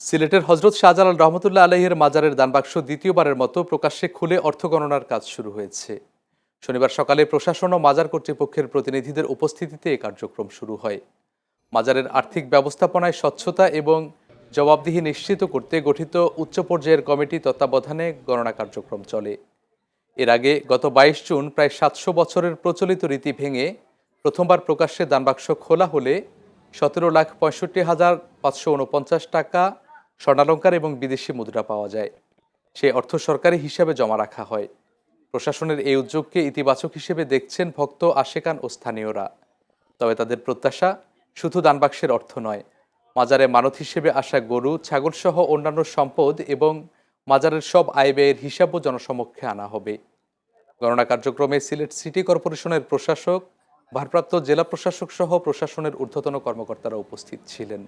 সিলেটের হযরত শাহজালাল রহমতুল্লাহ আলাইহির মাজারের দানবাক্স দ্বিতীয়বারের মতো প্রকাশ্যে খুলে অর্থ গণনার কাজ শুরু হয়েছে। শনিবার সকালে প্রশাসন ও মাজার কর্তৃপক্ষের প্রতিনিধিদের উপস্থিতিতে এই কার্যক্রম শুরু হয়। মাজারের আর্থিক ব্যবস্থাপনায় স্বচ্ছতা এবং জবাবদিহি নিশ্চিত করতে গঠিত উচ্চ পর্যায়ের কমিটি তত্ত্বাবধানে গণনা কার্যক্রম চলে। এর আগে গত 22 জুন প্রায় 700 বছরের প্রচলিত রীতি ভেঙে প্রথমবার প্রকাশ্যে দানবাক্স খোলা হলে 17,65,549 টাকা স্বর্ণালংকার এবং বিদেশি মুদ্রা পাওয়া যায়। সেই অর্থ সরকারি হিসাবে জমা রাখা হয়। প্রশাসনের এই উদ্যোগকে ইতিবাচক হিসেবে দেখছেন ভক্ত, আশেকান ও স্থানীয়রা। তবে তাদের প্রত্যাশা শুধু দানবাক্সের অর্থ নয়, মাজারে মানত হিসেবে আসা গরু, ছাগল সহ অন্যান্য সম্পদ এবং মাজারের সব আয় ব্যয়ের হিসাবও জনসমক্ষে আনা হবে। গণনা কার্যক্রমে সিলেট সিটি কর্পোরেশনের প্রশাসক, ভারপ্রাপ্ত জেলা প্রশাসক সহ প্রশাসনের ঊর্ধ্বতন কর্মকর্তারা উপস্থিত ছিলেন।